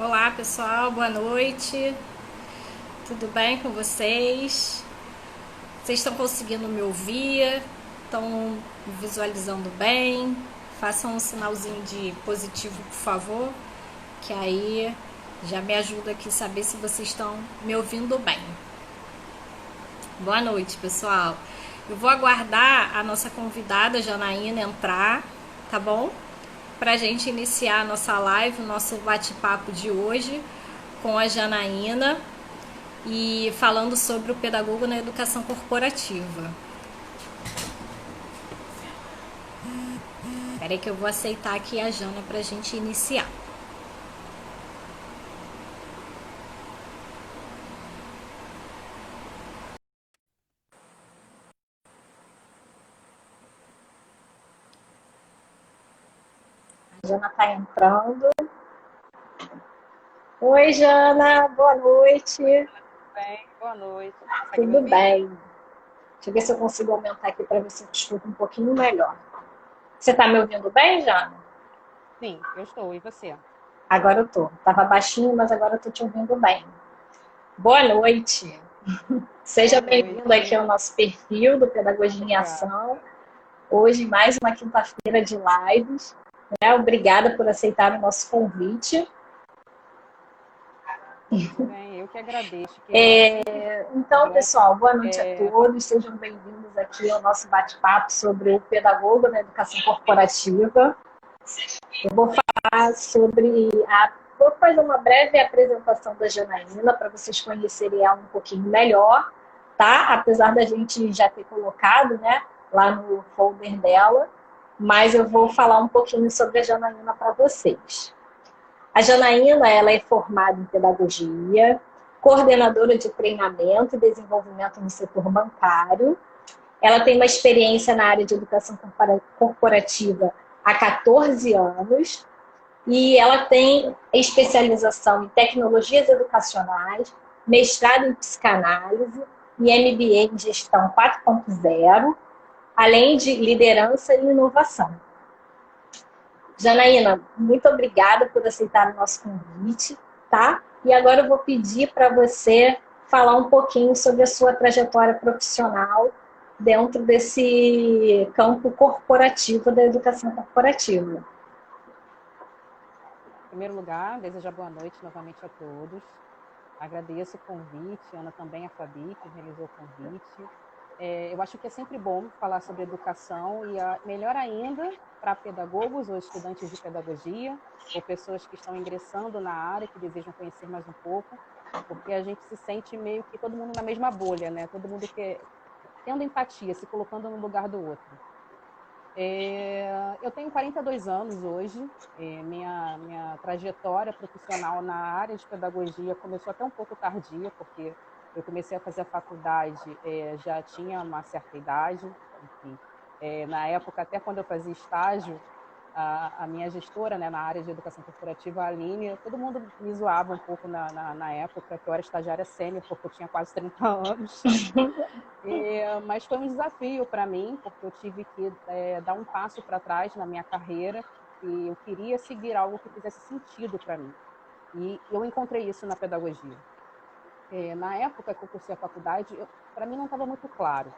Olá pessoal, boa noite. Tudo bem com vocês? Vocês estão conseguindo me ouvir? Estão me visualizando bem? Façam um sinalzinho de positivo, por favor, que aí já me ajuda aqui a saber se vocês estão me ouvindo bem. Boa noite, pessoal. Eu vou aguardar a nossa convidada Janaína entrar, tá bom? Para a gente iniciar a nossa live, o nosso bate-papo de hoje com a Janaína e falando sobre o pedagogo na educação corporativa. Espera aí que eu vou aceitar aqui a Jana para a gente iniciar. A Jana está entrando. Oi, Jana, boa noite. Bem, boa noite. Consegue me Tudo ouvir? bem? Deixa eu ver se eu consigo aumentar aqui para ver se eu escuto um pouquinho melhor. Você está me ouvindo bem, Jana? Sim, eu estou. E você? Agora eu tô. Tava baixinho, mas agora eu tô te ouvindo bem. Boa noite. Seja Boa bem-vindo aqui noite. ao nosso perfil do Pedagogia em Obrigada. Ação. Hoje, mais uma quinta-feira de lives. Né? Obrigada por aceitar o nosso convite. Tudo bem, eu que agradeço, que é sempre Então, bom pessoal, boa noite a falar. todos. Sejam bem-vindos aqui ao nosso bate-papo sobre o pedagogo na educação corporativa. Eu vou falar sobre Vou fazer uma breve apresentação da Janaína para vocês conhecerem ela um pouquinho melhor, tá? Apesar da gente já ter colocado, né, lá no folder dela, mas eu vou falar um pouquinho sobre a Janaína para vocês. A Janaína, ela é formada em pedagogia, coordenadora de treinamento e desenvolvimento no setor bancário. Ela tem uma experiência na área de educação corporativa há 14 anos e ela tem especialização em tecnologias educacionais, mestrado em psicanálise e MBA em gestão 4.0, além de liderança e inovação. Janaína, muito obrigada por aceitar o nosso convite, tá? E agora eu vou pedir para você falar um pouquinho sobre a sua trajetória profissional dentro desse campo corporativo da educação corporativa. Em primeiro lugar, desejar boa noite novamente a todos. Agradeço o convite, Ana também, a Fabi, que realizou o convite. Eu acho que é sempre bom falar sobre educação e, melhor ainda, para pedagogos ou estudantes de pedagogia, ou pessoas que estão ingressando na área, que desejam conhecer mais um pouco, porque a gente se sente meio que todo mundo na mesma bolha, né? Todo mundo tendo empatia, se colocando no lugar do outro. Eu tenho 42 anos hoje. Minha trajetória profissional na área de pedagogia começou até um pouco tardia, porque eu comecei a fazer a faculdade, já tinha uma certa idade, enfim. Na época, até quando eu fazia estágio, a minha gestora, né, na área de educação corporativa, a Aline, todo mundo me zoava um pouco na época, que eu era estagiária sênior, porque eu tinha quase 30 anos. Mas foi um desafio para mim, porque eu tive que dar um passo para trás na minha carreira, e eu queria seguir algo que fizesse sentido para mim. E eu encontrei isso na pedagogia. Na época que eu cursei a faculdade, para mim não estava muito claro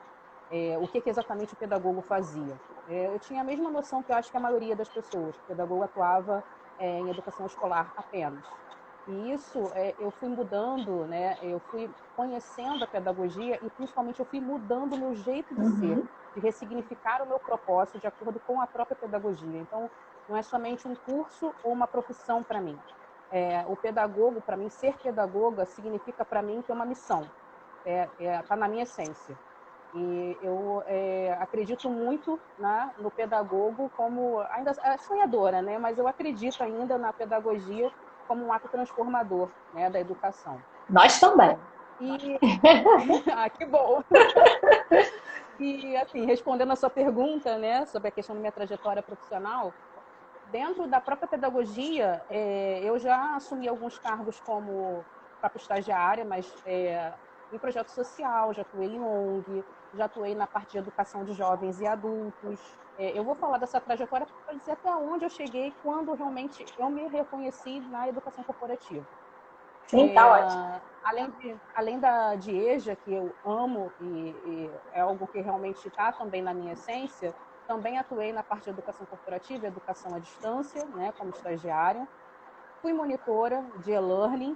o que exatamente o pedagogo fazia. Eu tinha a mesma noção que eu acho que a maioria das pessoas, que o pedagogo atuava em educação escolar apenas. E isso eu fui mudando, né? Eu fui conhecendo a pedagogia e principalmente eu fui mudando o meu jeito de ser, Uhum. de ressignificar o meu propósito de acordo com a própria pedagogia. Então, não é somente um curso ou uma profissão para mim. O pedagogo, para mim, ser pedagoga significa para mim ter uma missão. Está na minha essência. E eu acredito muito, né, no pedagogo como, ainda é sonhadora, né, mas eu acredito ainda na pedagogia como um ato transformador, né, da educação. Nós também. E, que bom! E, assim, respondendo a sua pergunta, né, sobre a questão da minha trajetória profissional, dentro da própria pedagogia, eu já assumi alguns cargos como própria estagiária, mas em projeto social, já atuei em ONG, já atuei na parte de educação de jovens e adultos. Eu vou falar dessa trajetória para dizer até onde eu cheguei quando realmente eu me reconheci na educação corporativa. Sim, tá ótimo. Além da DIEJA, que eu amo e é algo que realmente está também na minha essência, também atuei na parte de educação corporativa, educação à distância, né, como estagiária. Fui monitora de e-learning,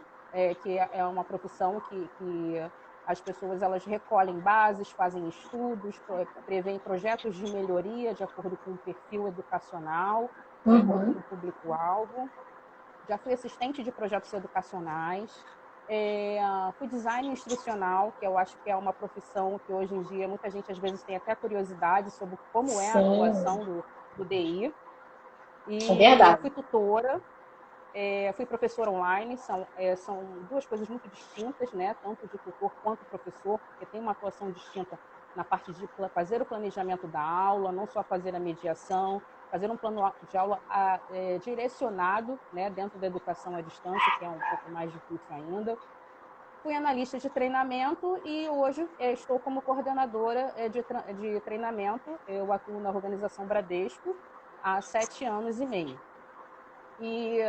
que é uma profissão que as pessoas elas recolhem bases, fazem estudos, prevêem projetos de melhoria de acordo com o perfil educacional, de acordo com o público-alvo. Já fui assistente de projetos educacionais, fui designer instrucional, que eu acho que é uma profissão que hoje em dia muita gente às vezes tem até curiosidade sobre como é a atuação do DI. É E verdade. fui tutora, fui professora online, são duas coisas muito distintas, né? Tanto de tutor quanto professor, porque tem uma atuação distinta na parte de fazer o planejamento da aula, não só fazer a mediação, fazer um plano de aula direcionado, né, dentro da educação à distância, que é um pouco mais difícil ainda. Fui analista de treinamento e hoje estou como coordenadora de treinamento. Eu atuo na organização Bradesco há 7 anos e meio. E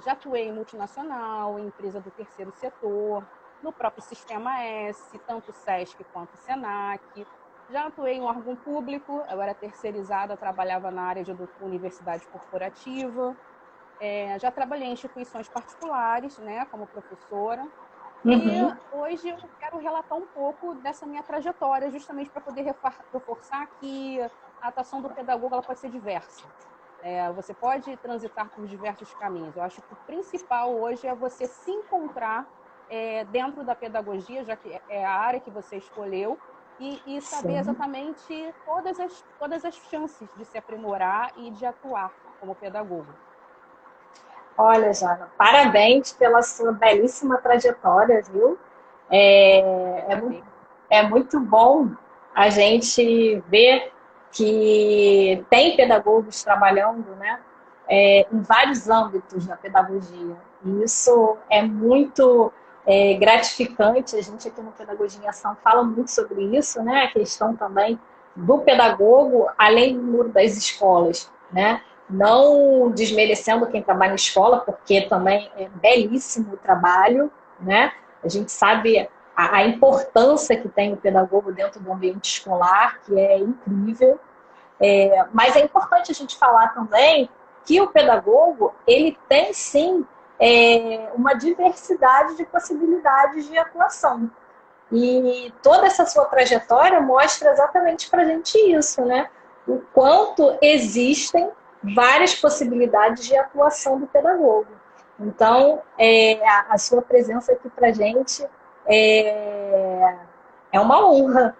já atuei em multinacional, em empresa do terceiro setor, no próprio Sistema S, tanto SESC quanto SENAC. Já atuei em órgão público, eu era terceirizada, trabalhava na área de universidade corporativa. Já trabalhei em instituições particulares, né, como professora. E hoje eu quero relatar um pouco dessa minha trajetória, justamente para poder reforçar que a atuação do pedagogo ela pode ser diversa. Você pode transitar por diversos caminhos. Eu acho que o principal hoje é você se encontrar dentro da pedagogia, já que é a área que você escolheu, e saber exatamente todas as chances de se aprimorar e de atuar como pedagogo. Olha, Jana, parabéns pela sua belíssima trajetória, viu? É muito bom a gente ver que tem pedagogos trabalhando, né, em vários âmbitos da pedagogia. E isso é muito gratificante. A gente aqui no Pedagogia em Ação fala muito sobre isso, né? A questão também do pedagogo, além do muro das escolas, né? Não desmerecendo quem trabalha em escola, porque também é belíssimo o trabalho, né? A gente sabe a importância que tem o pedagogo dentro do ambiente escolar, que é incrível. Mas é importante a gente falar também que o pedagogo ele tem sim uma diversidade de possibilidades de atuação. E toda essa sua trajetória mostra exatamente para a gente isso, né? O quanto existem várias possibilidades de atuação do pedagogo. Então, a sua presença aqui para a gente é uma honra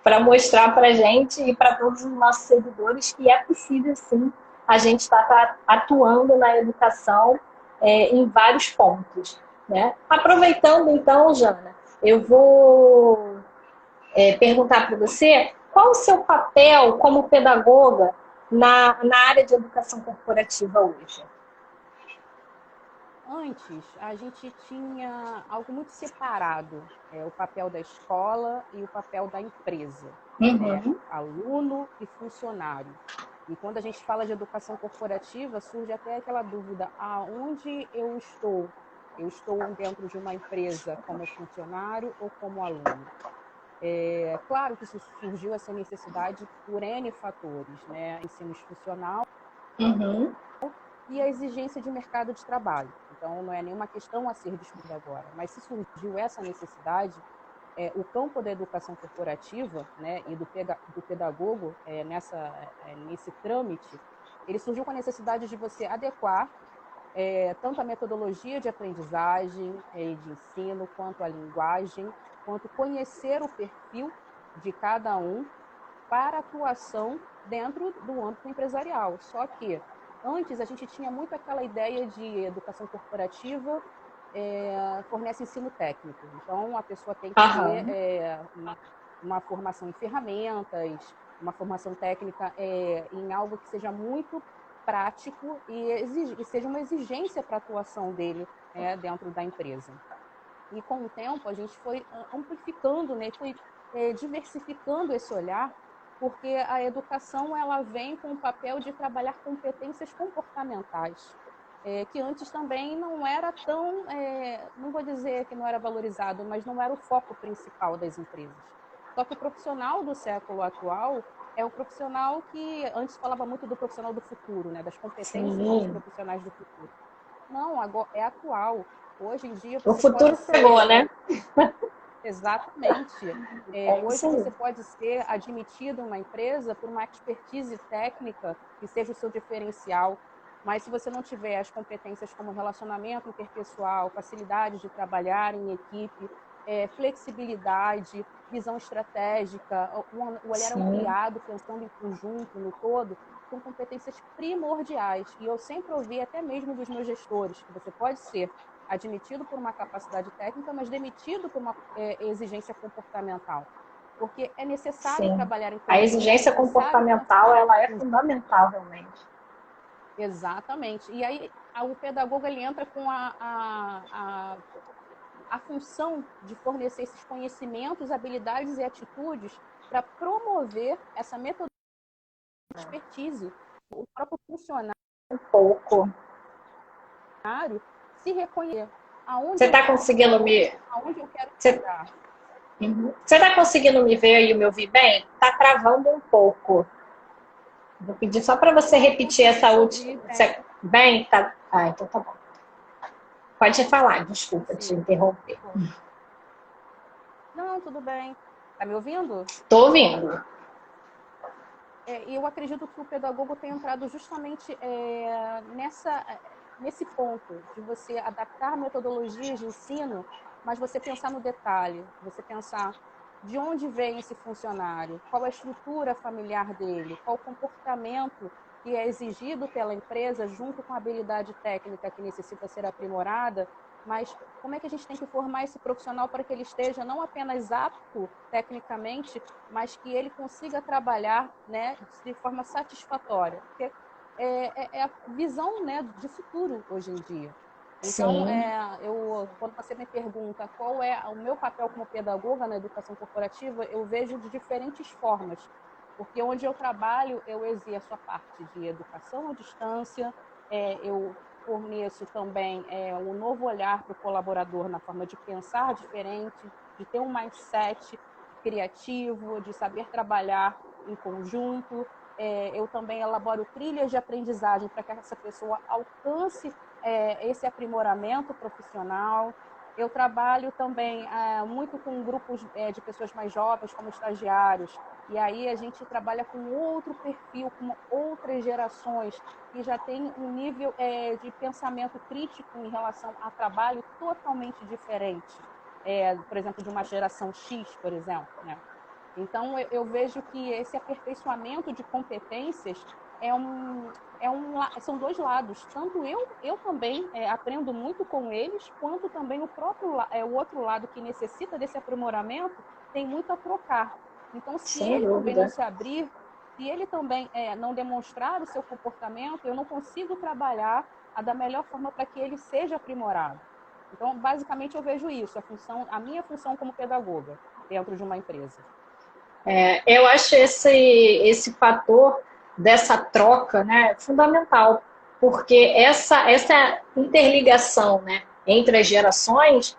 para mostrar para a gente e para todos os nossos seguidores que é possível, sim, a gente estar atuando na educação em vários pontos. Né? Aproveitando, então, Jana, eu vou perguntar para você qual o seu papel como pedagoga na área de educação corporativa hoje. Antes, a gente tinha algo muito separado, o papel da escola e o papel da empresa, né? Aluno e funcionário. E quando a gente fala de educação corporativa, surge até aquela dúvida, aonde eu estou? Eu estou dentro de uma empresa como funcionário ou como aluno? Claro que surgiu essa necessidade por N fatores, né? Ensino institucional, e a exigência de mercado de trabalho. Então, não é nenhuma questão a ser discutida agora, mas se surgiu essa necessidade, o campo da educação corporativa, né, e do pedagogo nesse trâmite, ele surgiu com a necessidade de você adequar tanto a metodologia de aprendizagem e de ensino, quanto a linguagem, quanto conhecer o perfil de cada um para atuação dentro do âmbito empresarial. Só que antes a gente tinha muito aquela ideia de educação corporativa fornece ensino técnico. Então a pessoa tem que ter uma formação em ferramentas, uma formação técnica em algo que seja muito prático e seja uma exigência para a atuação dele dentro da empresa. E com o tempo a gente foi amplificando, né, foi diversificando esse olhar, porque a educação ela vem com o papel de trabalhar competências comportamentais, que antes também não era tão, não vou dizer que não era valorizado, mas não era o foco principal das empresas. Só que o profissional do século atual é o profissional que antes falava muito do profissional do futuro, né, das competências dos Sim. profissionais do futuro. Não, agora é atual. Hoje em dia O você pode futuro ser chegou, né? exatamente. É Hoje isso aí. você pode ser admitido em uma empresa por uma expertise técnica que seja o seu diferencial, mas se você não tiver as competências como relacionamento interpessoal, facilidade de trabalhar em equipe, flexibilidade, visão estratégica, o olhar Sim, ampliado, pensando em conjunto, no todo, são competências primordiais. E eu sempre ouvi, até mesmo dos meus gestores, que você pode ser admitido por uma capacidade técnica, mas demitido por uma exigência comportamental. Porque é necessário sim. trabalhar em A conjunto, é exigência necessário comportamental, pensar ela é em conjunto. fundamental, realmente. Exatamente. E aí o pedagogo ele entra com a função de fornecer esses conhecimentos, habilidades e atitudes para promover essa metodologia de expertise. O próprio funcionário Um pouco. se reconhecer Você aonde eu está quero conseguindo chegar, me. aonde eu quero Você chegar. Você está conseguindo me ver e me ouvir bem? Está travando um pouco. Vou pedir só para você Não, eu repetir consigo essa te última. ouvir bem. Bem? Tá. Ah, então tá bom. Pode falar, desculpa te Consigo. interromper. Não, tudo bem. Tá me ouvindo? Estou ouvindo. E eu acredito que o pedagogo tem entrado justamente nesse ponto de você adaptar metodologias de ensino, mas você pensar no detalhe, você pensar de onde vem esse funcionário, qual é a estrutura familiar dele, qual o comportamento que é exigido pela empresa junto com a habilidade técnica que necessita ser aprimorada, mas como é que a gente tem que formar esse profissional para que ele esteja não apenas apto tecnicamente, mas que ele consiga trabalhar, né, de forma satisfatória. Porque é a visão, né, de futuro hoje em dia. Então, Sim, quando você me pergunta qual é o meu papel como pedagoga na educação corporativa, eu vejo de diferentes formas. Porque onde eu trabalho, eu exerço a parte de educação à distância, eu forneço também um novo olhar para o colaborador na forma de pensar diferente, de ter um mindset criativo, de saber trabalhar em conjunto. Eu também elaboro trilhas de aprendizagem para que essa pessoa alcance esse aprimoramento profissional. Eu trabalho também muito com grupos de pessoas mais jovens, como estagiários, e aí a gente trabalha com outro perfil, com outras gerações, que já tem um nível de pensamento crítico em relação a trabalho totalmente diferente, por exemplo, de uma geração X, por exemplo, né? Então, eu vejo que esse aperfeiçoamento de competências são dois lados. Tanto eu também aprendo muito com eles, quanto também o outro lado que necessita desse aprimoramento tem muito a trocar. Então, se sem ele também não dúvida. se abrir, se ele também não demonstrar o seu comportamento, eu não consigo trabalhar da melhor forma para que ele seja aprimorado. Então, basicamente, eu vejo isso, a minha função como pedagoga dentro de uma empresa. Eu acho esse fator dessa troca, né, fundamental, porque essa interligação, né, entre as gerações,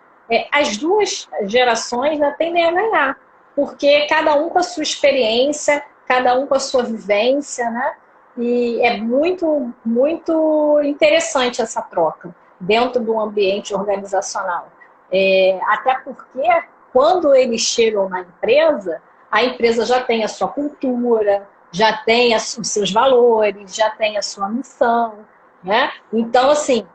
as duas gerações, né, tendem a ganhar, porque cada um com a sua experiência, cada um com a sua vivência, né, e é muito, muito interessante essa troca dentro do ambiente organizacional. Até porque quando eles chegam na empresa, a empresa já tem a sua cultura, já tem os seus valores, já tem a sua missão, né? Então, assim,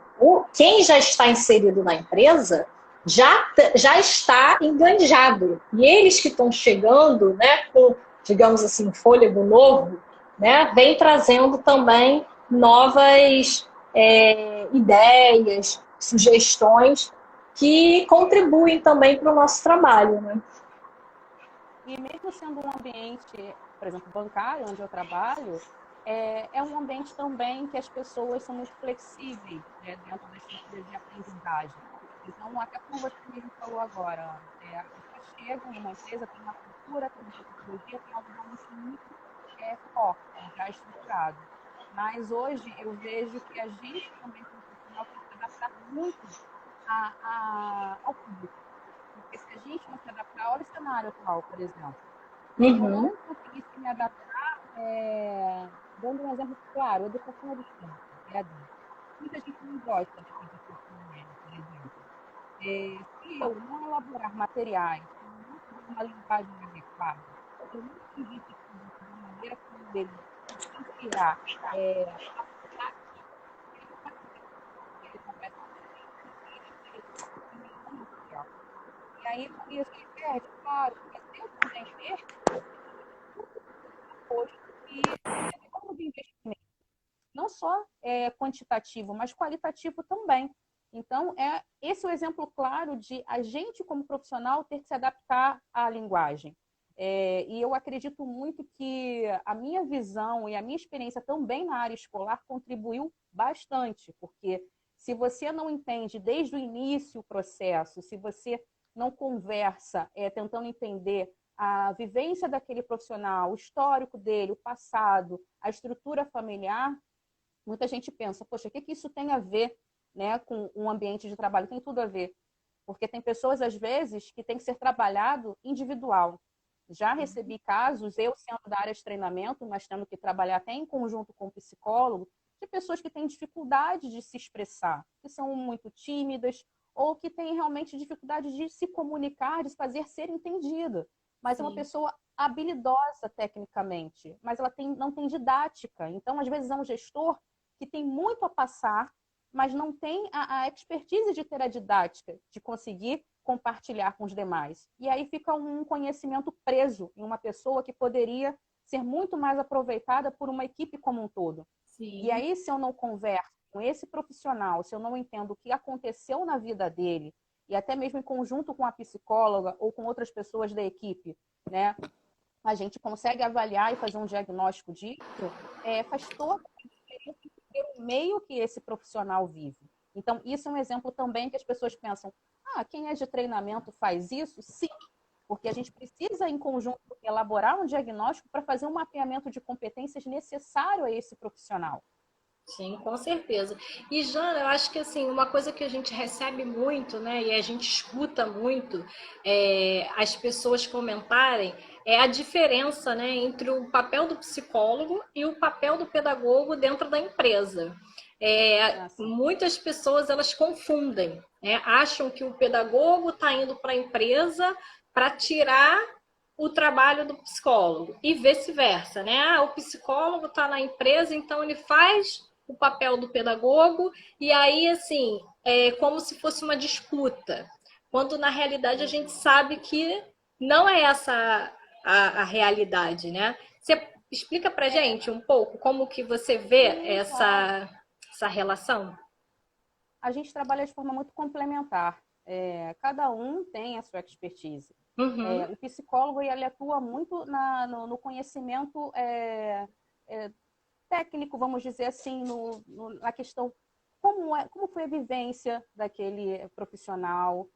quem já está inserido na empresa já está enganjado. E eles que estão chegando, né, com, digamos assim, fôlego novo, né, vem trazendo também novas ideias, sugestões que contribuem também para o nosso trabalho, né? E mesmo sendo um ambiente, por exemplo, bancário, onde eu trabalho, é um ambiente também que as pessoas são muito flexíveis, né, dentro da estrutura de aprendizagem. Então, até como você mesmo falou agora, as pessoas chegam numa empresa, tem uma cultura, tem uma metodologia, tem algo realmente muito forte, já estruturado. Mas hoje eu vejo que a gente também, como profissional, tem que se adaptar muito ao público. Porque se a gente não se adaptar, olha o cenário atual, por exemplo. Eu não consegui me adaptar, dando um exemplo claro, educação à distância, EAD. Muita gente não gosta de fazer curso online, por exemplo. Se eu não elaborar materiais, se eu não tiver uma linguagem adequada, se eu não conseguir esse público de maneira como ele se inspirar, a ele conversa com ele, material. E aí, por isso, ele perde, claro, mas eu também perco posto que retorno de investimento, não só quantitativo, mas qualitativo também. Então, esse é o exemplo claro de a gente, como profissional, ter que se adaptar à linguagem. E eu acredito muito que a minha visão e a minha experiência também na área escolar contribuiu bastante, porque se você não entende desde o início o processo, se você não conversa tentando entender a vivência daquele profissional, o histórico dele, o passado, a estrutura familiar, muita gente pensa, poxa, o que isso tem a ver, né, com um ambiente de trabalho? Tem tudo a ver, porque tem pessoas, às vezes, que tem que ser trabalhado individual. Já recebi casos, eu sendo da área de treinamento, mas tendo que trabalhar até em conjunto com o psicólogo, de pessoas que têm dificuldade de se expressar, que são muito tímidas, ou que têm realmente dificuldade de se comunicar, de se fazer ser entendida. Mas Sim. É uma pessoa habilidosa tecnicamente, mas ela não tem didática. Então, às vezes, é um gestor que tem muito a passar, mas não tem a expertise de ter a didática, de conseguir compartilhar com os demais. E aí fica um conhecimento preso em uma pessoa que poderia ser muito mais aproveitada por uma equipe como um todo. Sim. E aí, se eu não converso com esse profissional, se eu não entendo o que aconteceu na vida dele, e até mesmo em conjunto com a psicóloga ou com outras pessoas da equipe, né, a gente consegue avaliar e fazer um diagnóstico disso, faz toda a diferença o meio que esse profissional vive. Então, isso é um exemplo também que as pessoas pensam, quem é de treinamento faz isso? Sim, porque a gente precisa, em conjunto, elaborar um diagnóstico para fazer um mapeamento de competências necessário a esse profissional. Sim, com certeza. E, Jana, eu acho que assim, uma coisa que a gente recebe muito, né, e a gente escuta muito as pessoas comentarem é a diferença, né, entre o papel do psicólogo e o papel do pedagogo dentro da empresa. Muitas pessoas elas confundem, né, acham que o pedagogo está indo para a empresa para tirar o trabalho do psicólogo e vice-versa, né? O psicólogo está na empresa, então ele faz o papel do pedagogo, e aí, assim, é como se fosse uma disputa, quando na realidade a gente sabe que não é essa a realidade, né? Você explica pra gente um pouco como que você vê essa relação? A gente trabalha de forma muito complementar. Cada um tem a sua expertise. O psicólogo ele atua muito no conhecimento técnico, vamos dizer assim, na questão como foi a vivência daquele profissional,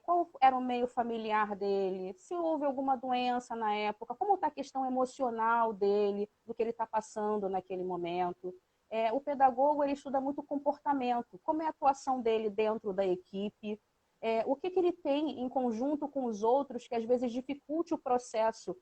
qual era o meio familiar dele, se houve alguma doença na época, como está a questão emocional dele, do que ele está passando naquele momento. O pedagogo ele estuda muito o comportamento, como é a atuação dele dentro da equipe, o que ele tem em conjunto com os outros que às vezes dificulte o processo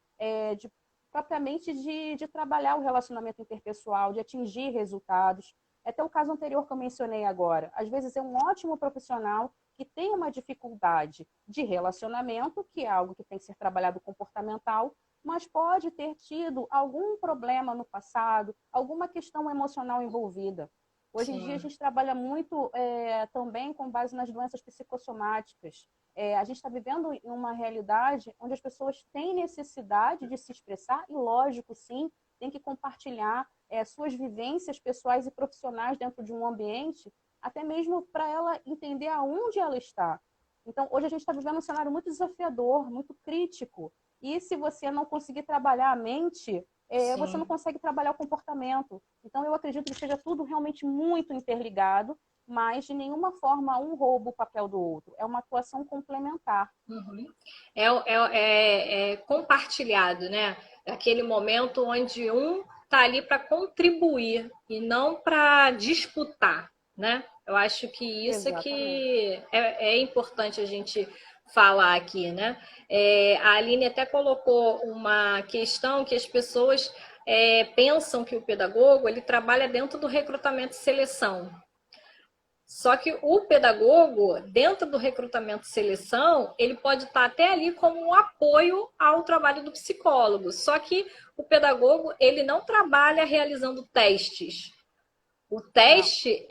propriamente de trabalhar o relacionamento interpessoal, de atingir resultados. Até o caso anterior que eu mencionei agora. Às vezes é um ótimo profissional que tem uma dificuldade de relacionamento, que é algo que tem que ser trabalhado comportamental, mas pode ter tido algum problema no passado, alguma questão emocional envolvida. Hoje em dia a gente trabalha muito também com base nas doenças psicossomáticas. A gente está vivendo em uma realidade onde as pessoas têm necessidade de se expressar e, lógico, sim, tem que compartilhar suas vivências pessoais e profissionais dentro de um ambiente, até mesmo para ela entender aonde ela está. Então, hoje a gente está vivendo um cenário muito desafiador, muito crítico. E se você não conseguir trabalhar a mente, você não consegue trabalhar o comportamento. Então, eu acredito que seja tudo realmente muito interligado, mas de nenhuma forma um rouba o papel do outro. É uma atuação complementar. Uhum. É compartilhado, né? Aquele momento onde um está ali para contribuir e não para disputar, né? Eu acho que isso é Exatamente. que é importante a gente falar aqui, né? A Aline até colocou uma questão que as pessoas pensam que o pedagogo ele trabalha dentro do recrutamento e seleção. Só que o pedagogo, dentro do recrutamento e seleção, ele pode estar até ali como um apoio ao trabalho do psicólogo. Só que o pedagogo, ele não trabalha realizando testes. O teste,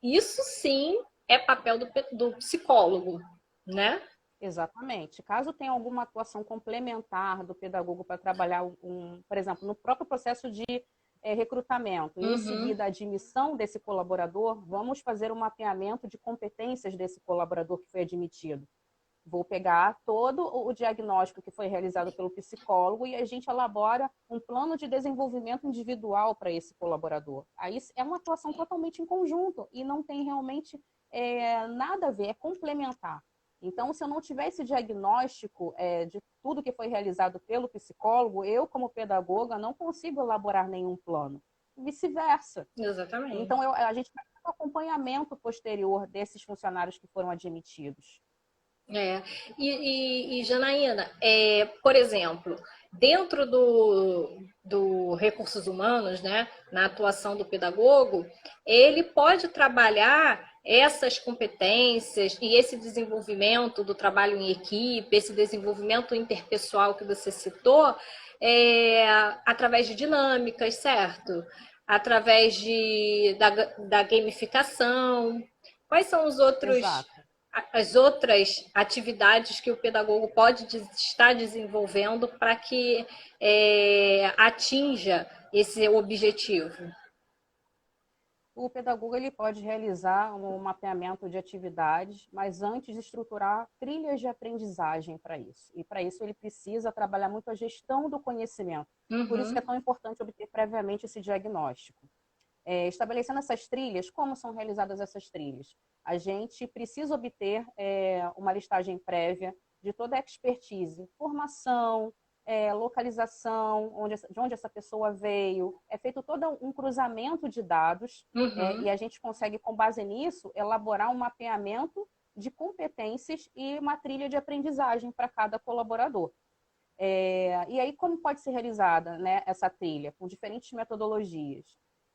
isso sim é papel do psicólogo, né? Exatamente. Caso tenha alguma atuação complementar do pedagogo para trabalhar, por exemplo, no próprio processo de recrutamento, e em seguida a admissão desse colaborador, vamos fazer um mapeamento de competências desse colaborador que foi admitido. Vou pegar todo o diagnóstico que foi realizado pelo psicólogo e a gente elabora um plano de desenvolvimento individual para esse colaborador. Aí é uma atuação totalmente em conjunto e não tem realmente nada a ver, é complementar. Então, se eu não tiver esse diagnóstico de tudo que foi realizado pelo psicólogo, eu, como pedagoga, não consigo elaborar nenhum plano. Vice-versa. Exatamente. Então, a gente faz um acompanhamento posterior desses funcionários que foram admitidos. E Janaína, por exemplo, dentro do recursos humanos, né, na atuação do pedagogo, ele pode trabalhar essas competências e esse desenvolvimento do trabalho em equipe, esse desenvolvimento interpessoal que você citou, através de dinâmicas, certo? Através da gamificação. Quais são as outras atividades que o pedagogo pode estar desenvolvendo para que atinja esse objetivo? O pedagogo ele pode realizar um mapeamento de atividades, mas antes estruturar trilhas de aprendizagem para isso. E para isso ele precisa trabalhar muito a gestão do conhecimento. Por isso que é tão importante obter previamente esse diagnóstico. Estabelecendo essas trilhas, como são realizadas essas trilhas? A gente precisa obter uma listagem prévia de toda a expertise, formação, localização, de onde essa pessoa veio. É feito todo um cruzamento de dados e a gente consegue, com base nisso, elaborar um mapeamento de competências e uma trilha de aprendizagem para cada colaborador. E aí, como pode ser realizada, né, essa trilha? Com diferentes metodologias.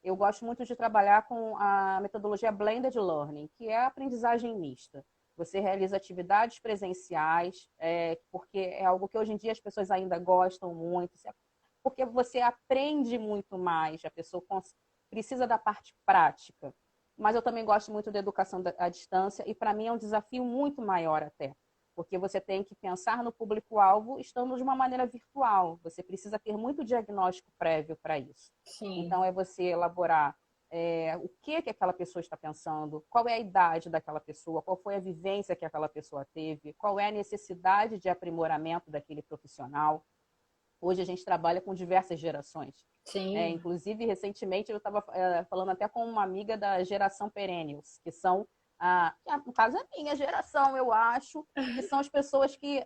Eu gosto muito de trabalhar com a metodologia Blended Learning, que é a aprendizagem mista. Você realiza atividades presenciais, porque é algo que hoje em dia as pessoas ainda gostam muito, porque você aprende muito mais, a pessoa precisa da parte prática. Mas eu também gosto muito da educação à distância e para mim é um desafio muito maior até, porque você tem que pensar no público-alvo estando de uma maneira virtual. Você precisa ter muito diagnóstico prévio para isso. Sim. Então, é você elaborar o que aquela pessoa está pensando, qual é a idade daquela pessoa, qual foi a vivência que aquela pessoa teve, qual é a necessidade de aprimoramento daquele profissional. Hoje a gente trabalha com diversas gerações. Sim. Inclusive, recentemente, eu estava falando até com uma amiga da geração Perennials, que são no caso é minha geração, eu acho, que são as pessoas que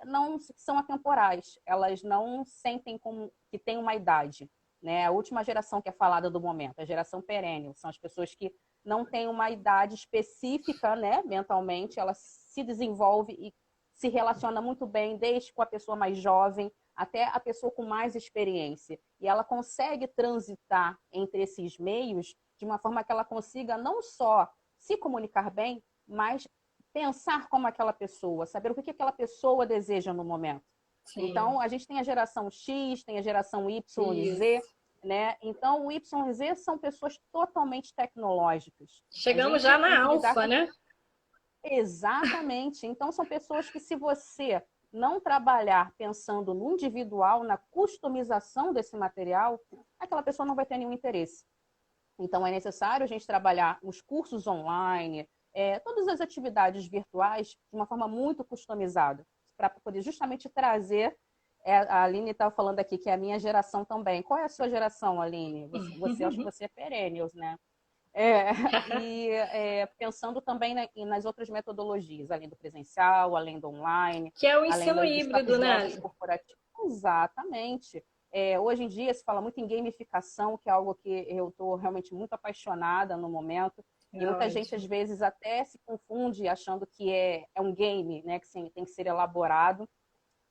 são atemporais, elas não sentem como que tem uma idade, né? A última geração que é falada do momento, a geração perennial, são as pessoas que não têm uma idade específica, né, mentalmente, ela se desenvolve e se relaciona muito bem, desde com a pessoa mais jovem até a pessoa com mais experiência. E ela consegue transitar entre esses meios de uma forma que ela consiga não só se comunicar bem, mas pensar como aquela pessoa, saber o que aquela pessoa deseja no momento. Sim. Então, a gente tem a geração X, tem a geração Y e Z, né? Então, o Y e Z são pessoas totalmente tecnológicas. Chegamos já na alfa, né? Exatamente. Então, são pessoas que, se você não trabalhar pensando no individual, na customização desse material, aquela pessoa não vai ter nenhum interesse. Então, é necessário a gente trabalhar os cursos online, todas as atividades virtuais de uma forma muito customizada, para poder justamente trazer A Aline estava falando aqui que é a minha geração também. Qual é a sua geração, Aline? Acho que você é perennials, né? Pensando também nas outras metodologias, além do presencial, além do online, Que é o além ensino dos híbrido, próprios né? jogos corporativos. Exatamente. Hoje em dia se fala muito em gamificação, que é algo que eu estou realmente muito apaixonada no momento. E muita gente, às vezes, até se confunde achando que é um game, né, que tem que ser elaborado.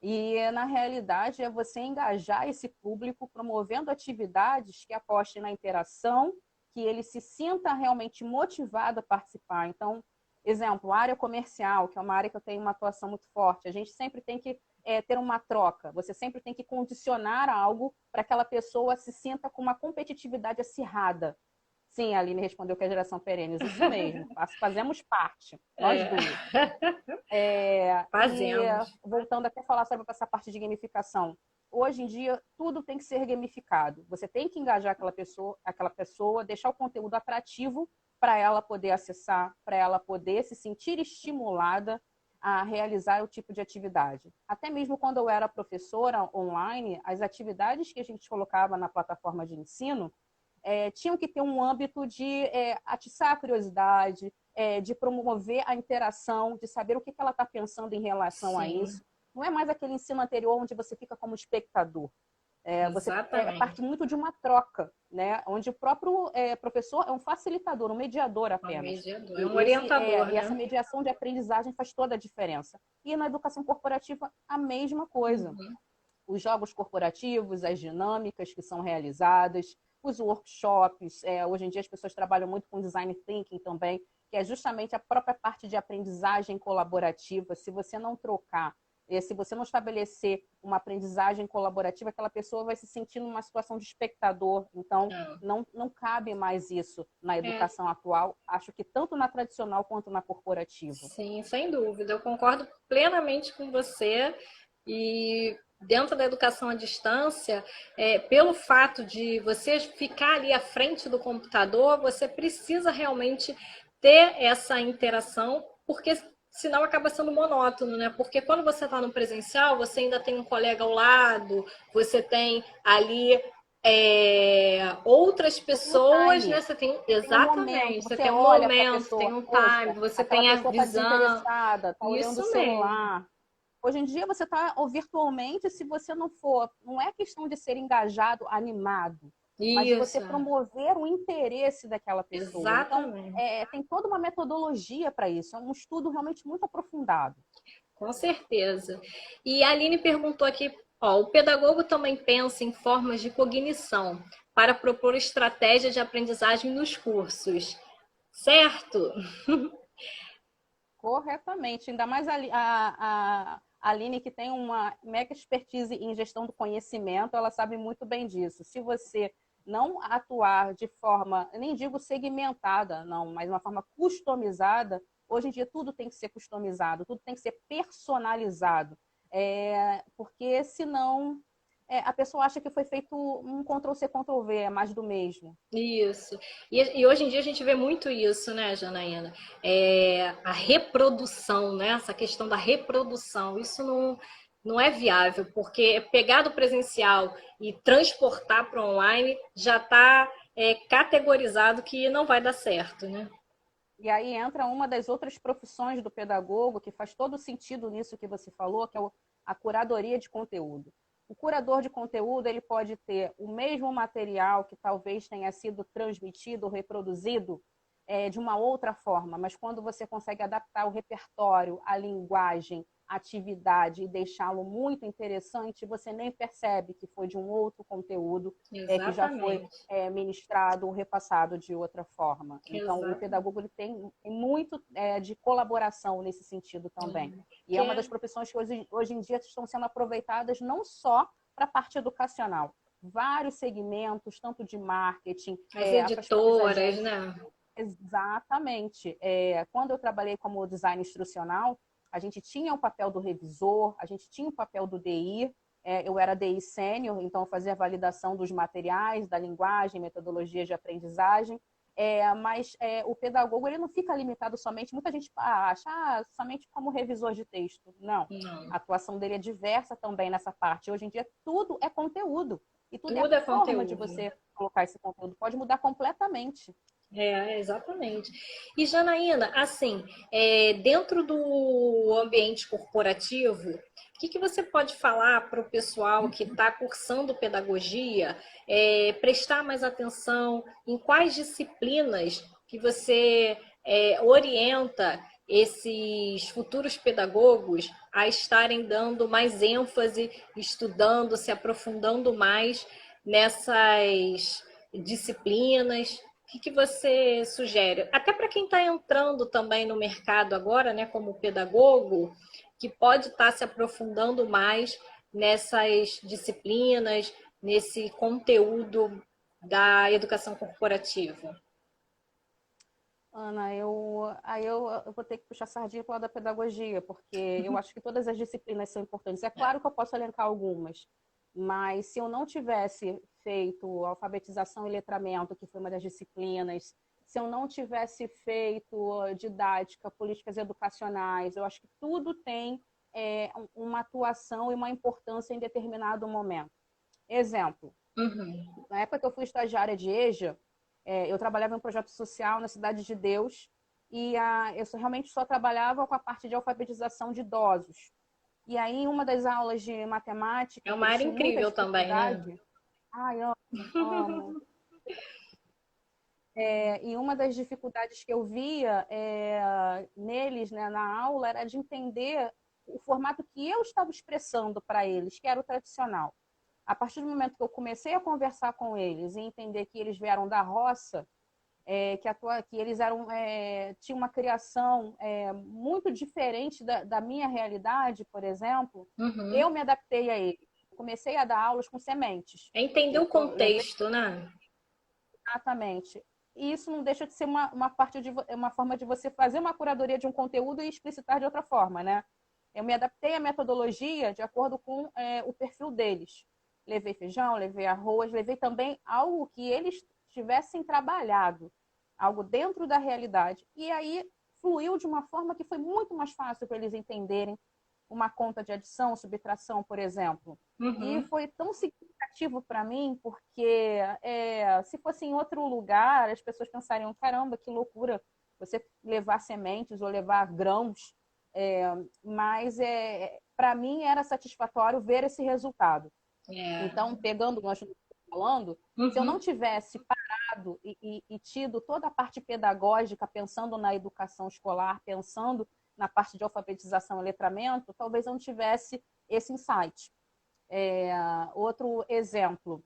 E, na realidade, é você engajar esse público promovendo atividades que apostem na interação, que ele se sinta realmente motivado a participar. Então, exemplo, a área comercial, que é uma área que eu tenho uma atuação muito forte, a gente sempre tem que ter uma troca, você sempre tem que condicionar algo para que aquela pessoa se sinta com uma competitividade acirrada. Sim, a Aline respondeu que é a geração perenes, isso mesmo, fazemos parte, nós duas. Fazemos. Voltando até a falar sobre essa parte de gamificação, hoje em dia tudo tem que ser gamificado. Você tem que engajar aquela pessoa, deixar o conteúdo atrativo para ela poder acessar, para ela poder se sentir estimulada a realizar o tipo de atividade. Até mesmo quando eu era professora online, as atividades que a gente colocava na plataforma de ensino tinham que ter um âmbito de atiçar a curiosidade, de promover a interação, de saber o que ela está pensando em relação a isso. Não é mais aquele ensino anterior onde você fica como espectador. Você parte muito de uma troca, né? Onde o próprio professor é um facilitador, um mediador apenas. É um orientador, E essa mediação de aprendizagem faz toda a diferença. E na educação corporativa, a mesma coisa. Uhum. Os jogos corporativos, as dinâmicas que são realizadas, os workshops. Hoje em dia as pessoas trabalham muito com design thinking também, que é justamente a própria parte de aprendizagem colaborativa. Se você não trocar, se você não estabelecer uma aprendizagem colaborativa, aquela pessoa vai se sentir numa situação de espectador. Então, não cabe mais isso na educação atual. Acho que tanto na tradicional quanto na corporativa. Sim, sem dúvida. Eu concordo plenamente com você. E dentro da educação à distância, pelo fato de você ficar ali à frente do computador, você precisa realmente ter essa interação, porque senão acaba sendo monótono, né? Porque quando você está no presencial, você ainda tem um colega ao lado, você tem ali outras pessoas, né? Você tem exatamente, você tem um momento, tem um time, você tem a visão. Tá olhando o celular. Hoje em dia você está virtualmente, se você não é questão de ser engajado, animado, mas de você promover o interesse daquela pessoa. Exatamente. Então, tem toda uma metodologia para isso, é um estudo realmente muito aprofundado. Com certeza. E a Aline perguntou aqui, o pedagogo também pensa em formas de cognição para propor estratégias de aprendizagem nos cursos, certo? Corretamente, ainda mais a Aline, que tem uma mega expertise em gestão do conhecimento, ela sabe muito bem disso. Se você não atuar de forma, nem digo segmentada, não, mas uma forma customizada, hoje em dia tudo tem que ser customizado, tudo tem que ser personalizado, porque senão a pessoa acha que foi feito um Ctrl-C, Ctrl-V, é mais do mesmo. Isso. E hoje em dia a gente vê muito isso, né, Janaína? A reprodução, né? Essa questão da reprodução. Isso não é viável, porque pegar do presencial e transportar para online já está categorizado que não vai dar certo, né? E aí entra uma das outras profissões do pedagogo, que faz todo sentido nisso que você falou, que é a curadoria de conteúdo. O curador de conteúdo, ele pode ter o mesmo material que talvez tenha sido transmitido ou reproduzido de uma outra forma, mas quando você consegue adaptar o repertório, a linguagem, a atividade e deixá-lo muito interessante, você nem percebe que foi de um outro conteúdo que já foi ministrado ou repassado de outra forma. Então, o pedagogo ele tem muito de colaboração nesse sentido também. E é uma das profissões que hoje em dia estão sendo aproveitadas não só para a parte educacional, vários segmentos, tanto de marketing, as editoras, né? Exatamente. Quando eu trabalhei como design instrucional, a gente tinha o papel do revisor, a gente tinha o papel do DI, eu era DI sênior, então eu fazia a validação dos materiais, da linguagem, metodologias de aprendizagem, Mas o pedagogo ele não fica limitado somente, muita gente acha somente como revisor de texto. Não, Não. a atuação dele é diversa também nessa parte. Hoje em dia tudo é conteúdo. E tudo é Tudo é forma de conteúdo. você colocar esse conteúdo. Pode mudar completamente. Exatamente. E Janaína, assim, dentro do ambiente corporativo, o que você pode falar para o pessoal que está cursando pedagogia, prestar mais atenção em quais disciplinas que você orienta esses futuros pedagogos a estarem dando mais ênfase, estudando, se aprofundando mais nessas disciplinas? O que você sugere? Até para quem está entrando também no mercado agora, né, como pedagogo, que pode estar se aprofundando mais nessas disciplinas, nesse conteúdo da educação corporativa. Ana, eu vou ter que puxar sardinha para o lado da pedagogia, porque eu acho que todas as disciplinas são importantes. É claro que eu posso elencar algumas, mas se eu não tivesse feito alfabetização e letramento, que foi uma das disciplinas, se eu não tivesse feito didática, políticas educacionais, eu acho que tudo tem uma atuação e uma importância em determinado momento. Exemplo, na época que eu fui estagiária de EJA, eu trabalhava em um projeto social na Cidade de Deus e eu realmente só trabalhava com a parte de alfabetização de idosos. E aí, em uma das aulas de matemática, É uma área incrível também, né? Ai, amo. E uma das dificuldades que eu via neles, né, na aula, era de entender o formato que eu estava expressando para eles, que era o tradicional. A partir do momento que eu comecei a conversar com eles e entender que eles vieram da roça, que eles tinham uma criação muito diferente da minha realidade, por exemplo, eu me adaptei a eles. Comecei a dar aulas com sementes. Entender o contexto, né? Exatamente. E isso não deixa de ser uma forma de você fazer uma curadoria de um conteúdo e explicitar de outra forma, né? Eu me adaptei à metodologia de acordo com o perfil deles. Levei feijão, levei arroz, levei também algo que eles tivessem trabalhado, algo dentro da realidade. E aí fluiu de uma forma que foi muito mais fácil para eles entenderem uma conta de adição, subtração, por exemplo. E foi tão significativo para mim, porque se fosse em outro lugar, as pessoas pensariam, caramba, que loucura você levar sementes ou levar grãos. Mas para mim era satisfatório ver esse resultado. Então, pegando o gancho do que eu estou falando, se eu não tivesse parado e tido toda a parte pedagógica, pensando na educação escolar, pensando na parte de alfabetização e letramento, talvez eu não tivesse esse insight. Outro exemplo,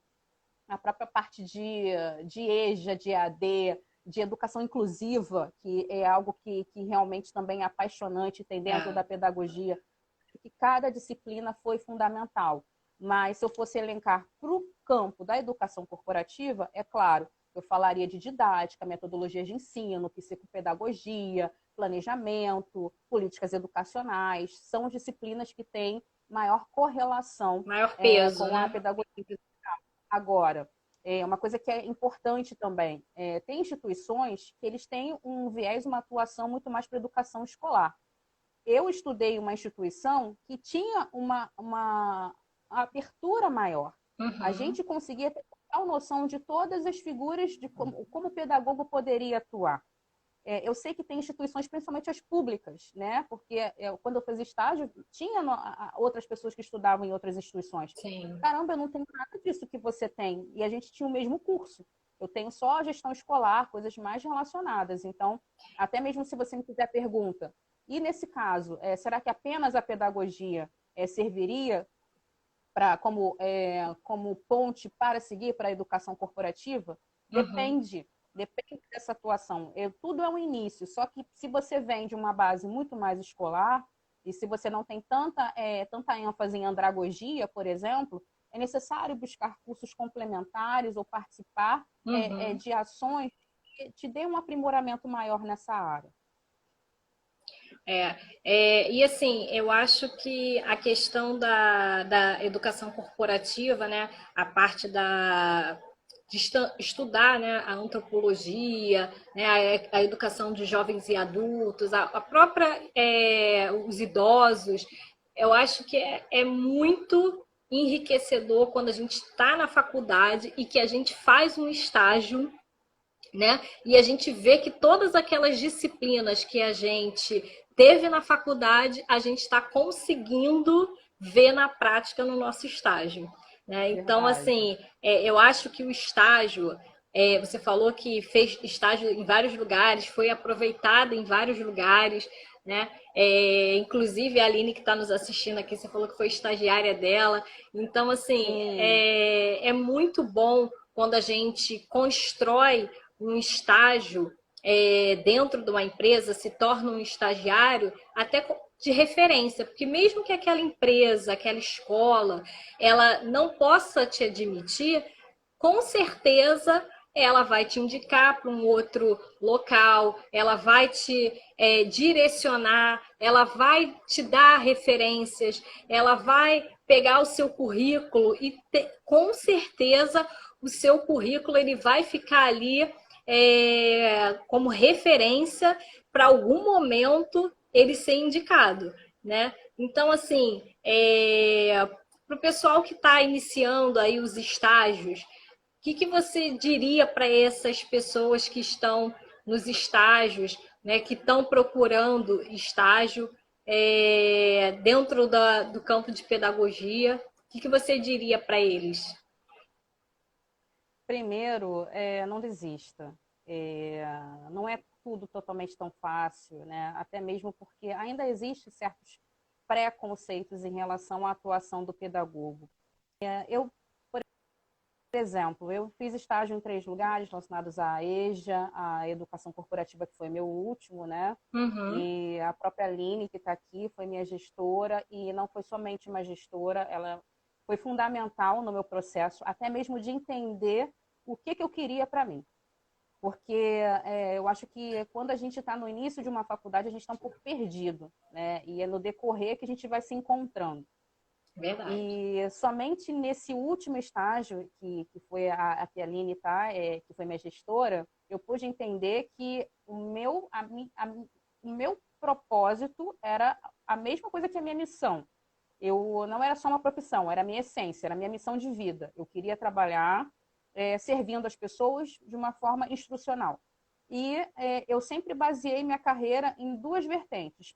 a própria parte de EJA, de EAD, de educação inclusiva, que é algo que realmente também é apaixonante, tem dentro da pedagogia, que cada disciplina foi fundamental. Mas se eu fosse elencar para o campo da educação corporativa, é claro, eu falaria de didática, metodologias de ensino, psicopedagogia, planejamento, políticas educacionais, são disciplinas que têm maior correlação maior peso, com a pedagogia. Agora, uma coisa que é importante também, tem instituições que eles têm um viés, uma atuação muito mais para a educação escolar. Eu estudei uma instituição que tinha uma abertura maior. A gente conseguia ter total noção de todas as figuras de como o pedagogo poderia atuar. Eu sei que tem instituições, principalmente as públicas, né? Porque quando eu fazia estágio, tinha outras pessoas que estudavam em outras instituições. Sim. Caramba, eu não tenho nada disso que você tem. E a gente tinha o mesmo curso. Eu tenho só a gestão escolar, coisas mais relacionadas. Então, até mesmo se você me fizer a pergunta, e nesse caso, será que apenas a pedagogia serviria como ponte para seguir para a educação corporativa? Depende dessa atuação. Tudo é um início, só que se você vem de uma base muito mais escolar, e se você não tem tanta ênfase em andragogia, por exemplo, é necessário buscar cursos complementares ou participar de ações que te dê um aprimoramento maior nessa área. E assim, eu acho que a questão da educação corporativa, né, a parte de estudar, né, a antropologia, né, a educação de jovens e adultos, a própria, os idosos. Eu acho que é muito enriquecedor quando a gente está na faculdade e que a gente faz um estágio, né? E a gente vê que todas aquelas disciplinas que a gente teve na faculdade, a gente está conseguindo ver na prática no nosso estágio, né? Então, assim, eu acho que o estágio, você falou que fez estágio em vários lugares, foi aproveitado em vários lugares, né? Inclusive a Aline que está nos assistindo aqui, você falou que foi estagiária dela. Então, assim, é muito bom quando a gente constrói um estágio dentro de uma empresa, se torna um estagiário até de referência, porque mesmo que aquela empresa, aquela escola, ela não possa te admitir, com certeza ela vai te indicar para um outro local, ela vai te direcionar, ela vai te dar referências, ela vai pegar o seu currículo e com certeza o seu currículo ele vai ficar ali como referência para algum momento ele ser indicado, né? Então, assim, para o pessoal que está iniciando aí os estágios, o que você diria para essas pessoas que estão nos estágios, né, que estão procurando estágio dentro do campo de pedagogia? O que você diria para eles? Primeiro, não desista. Não é tudo totalmente tão fácil, né? Até mesmo porque ainda existem certos preconceitos em relação à atuação do pedagogo. Eu, por exemplo, eu fiz estágio em 3 lugares relacionados à EJA, à educação corporativa, que foi meu último, né? Uhum. E a própria Aline, que está aqui, foi minha gestora, e não foi somente uma gestora, ela foi fundamental no meu processo, até mesmo de entender o que eu queria para mim. Porque eu acho que quando a gente está no início de uma faculdade, a gente está um pouco perdido, né? E é no decorrer que a gente vai se encontrando. Verdade. E somente nesse último estágio, que foi a que a Aline tá, que foi minha gestora, eu pude entender que o meu propósito era a mesma coisa que a minha missão. Eu não era só uma profissão, era a minha essência, era a minha missão de vida. Eu queria trabalhar servindo as pessoas de uma forma instrucional. E eu sempre baseei minha carreira em 2 vertentes.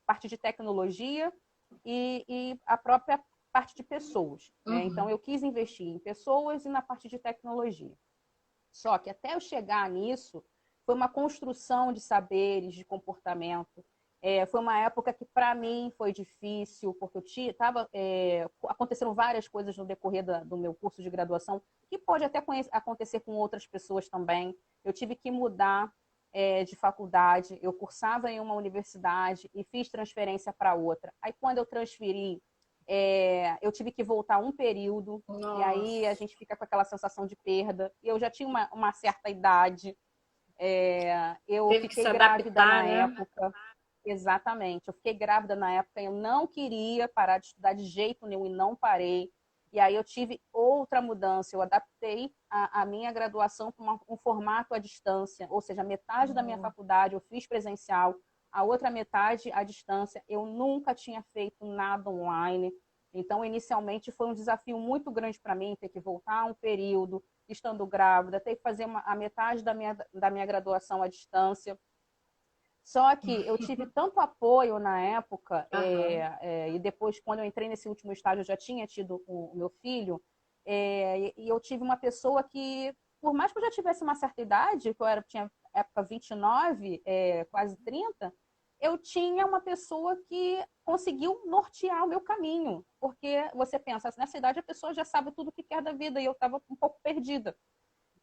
Parte de tecnologia e a própria parte de pessoas. Né? Uhum. Então, eu quis investir em pessoas e na parte de tecnologia. Só que até eu chegar nisso, foi uma construção de saberes, de comportamento. Foi uma época que, para mim, foi difícil, porque aconteceram várias coisas no decorrer do meu curso de graduação, que pode até acontecer com outras pessoas também. Eu tive que mudar de faculdade, eu cursava em uma universidade e fiz transferência para outra. Aí, quando eu transferi, eu tive que voltar um período. Nossa. E aí a gente fica com aquela sensação de perda. Eu já tinha uma certa idade, eu Teve que fiquei se grávida adaptar, na né? época. Exatamente, eu fiquei grávida na época, eu não queria parar de estudar de jeito nenhum e não parei. E aí eu tive outra mudança, eu adaptei a minha graduação para um formato à distância, ou seja, metade da minha faculdade eu fiz presencial, a outra metade à distância. Eu nunca tinha feito nada online, então inicialmente foi um desafio muito grande para mim, ter que voltar um período, estando grávida, ter que fazer a metade da minha graduação à distância. Só que eu tive tanto apoio na época, e depois, quando eu entrei nesse último estágio, eu já tinha tido o meu filho, e eu tive uma pessoa que, por mais que eu já tivesse uma certa idade, que tinha época 29, quase 30, eu tinha uma pessoa que conseguiu nortear o meu caminho. Porque você pensa, nessa idade a pessoa já sabe tudo o que quer da vida, e eu estava um pouco perdida.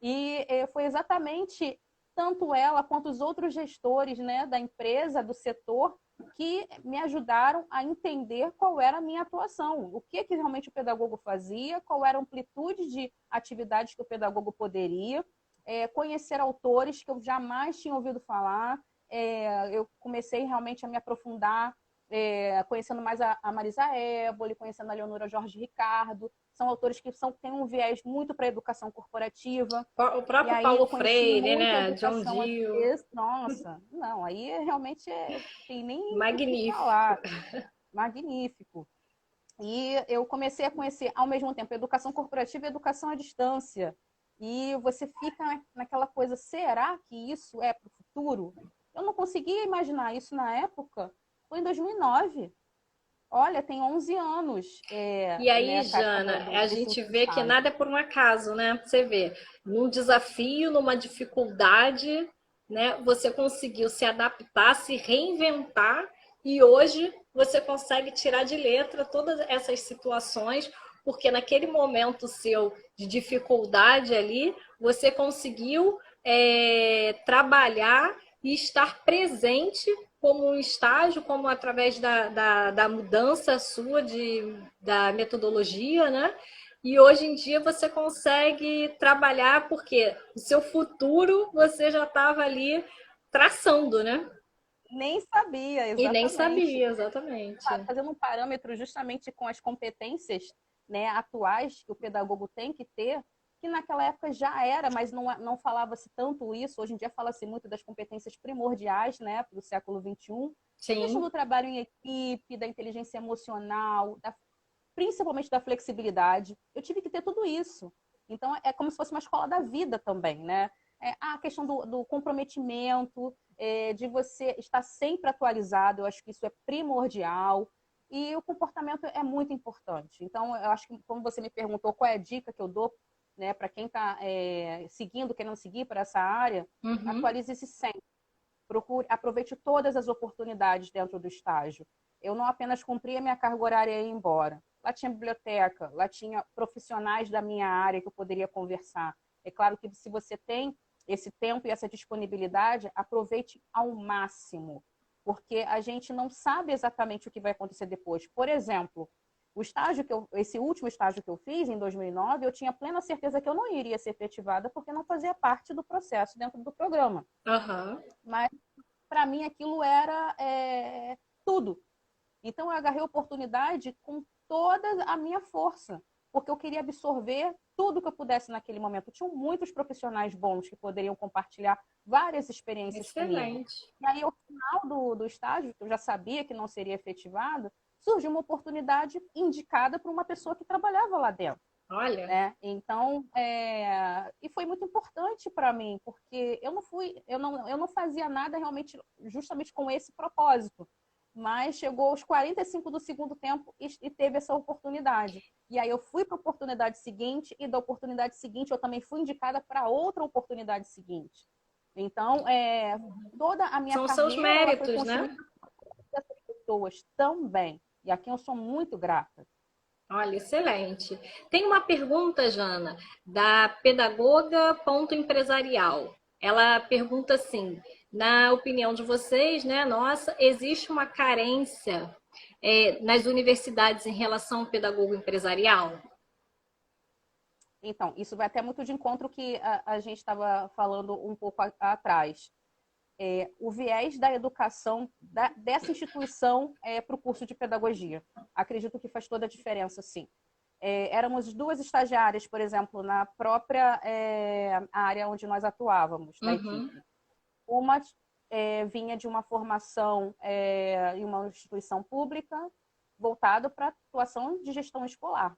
E foi exatamente tanto ela quanto os outros gestores, né, da empresa, do setor, que me ajudaram a entender qual era a minha atuação, o que realmente o pedagogo fazia, qual era a amplitude de atividades que o pedagogo poderia, conhecer autores que eu jamais tinha ouvido falar. Eu comecei realmente a me aprofundar, conhecendo mais a Marisa Éboli, conhecendo a Leonora Jorge Ricardo. são autores que têm um viés muito para a educação corporativa. O próprio aí Paulo eu conheci Freire, muito a né? John educação Dewey. Nossa, não, aí realmente tem nem o que Magnífico. falar. Magnífico. E eu comecei a conhecer, ao mesmo tempo, a educação corporativa e a educação à distância. E você fica naquela coisa, será que isso é para o futuro? Eu não conseguia imaginar isso na época. Foi em 2009. Olha, tem 11 anos. E aí, Nessa época Jana, a desse gente último vê que estágio. nada é por um acaso, né? Você vê, num desafio, numa dificuldade, né? Você conseguiu se adaptar, se reinventar e hoje você consegue tirar de letra todas essas situações, porque naquele momento seu de dificuldade ali, você conseguiu trabalhar e estar presente como um estágio, como através da mudança sua da metodologia, né? E hoje em dia você consegue trabalhar porque o seu futuro você já estava ali traçando, né? Nem sabia, E nem exatamente. sabia, exatamente. Fazendo um parâmetro justamente com as competências, né, atuais que o pedagogo tem que ter, que naquela época já era, mas não falava-se tanto isso. Hoje em dia fala-se muito das competências primordiais, né, do século XXI. A questão do trabalho em equipe, da inteligência emocional, principalmente da flexibilidade. Eu tive que ter tudo isso. Então, é como se fosse uma escola da vida também, né? A questão do comprometimento, de você estar sempre atualizado, eu acho que isso é primordial. E o comportamento é muito importante. Então, eu acho que, como você me perguntou, qual é a dica que eu dou, né, para quem está seguindo, querendo seguir para essa área, atualize-se sempre. Procure, aproveite todas as oportunidades dentro do estágio. Eu não apenas cumpria minha carga horária e ia embora. Lá tinha biblioteca, lá tinha profissionais da minha área que eu poderia conversar. É claro que se você tem esse tempo e essa disponibilidade, aproveite ao máximo, porque a gente não sabe exatamente o que vai acontecer depois. Por exemplo, esse último estágio que eu fiz, em 2009, eu tinha plena certeza que eu não iria ser efetivada porque não fazia parte do processo dentro do programa. Mas, para mim, aquilo era tudo. Então, eu agarrei a oportunidade com toda a minha força, porque eu queria absorver tudo que eu pudesse naquele momento. Tinham muitos profissionais bons que poderiam compartilhar várias experiências comigo. E aí, ao final do estágio, que eu já sabia que não seria efetivado, surgiu uma oportunidade indicada por uma pessoa que trabalhava lá dentro. Olha. Né? Então, e foi muito importante para mim, porque eu não fazia nada realmente justamente com esse propósito. Mas chegou aos 45 do segundo tempo e teve essa oportunidade. E aí eu fui para a oportunidade seguinte, e da oportunidade seguinte eu também fui indicada para outra oportunidade seguinte. Então, toda a minha carreira seus méritos, foi construída por essas pessoas também. E aqui eu sou muito grata. Olha, excelente. Tem uma pergunta, Jana, da pedagoga ponto empresarial. Ela pergunta assim, na opinião de vocês, né, nossa, existe uma carência nas universidades em relação ao pedagogo empresarial? Então, isso vai até muito de encontro que a gente estava falando um pouco atrás. O viés da educação dessa instituição para o curso de pedagogia. Acredito que faz toda a diferença, sim. Éramos duas estagiárias, por exemplo, na própria área onde nós atuávamos, da equipe. Uma vinha de uma formação em uma instituição pública voltada para a atuação de gestão escolar.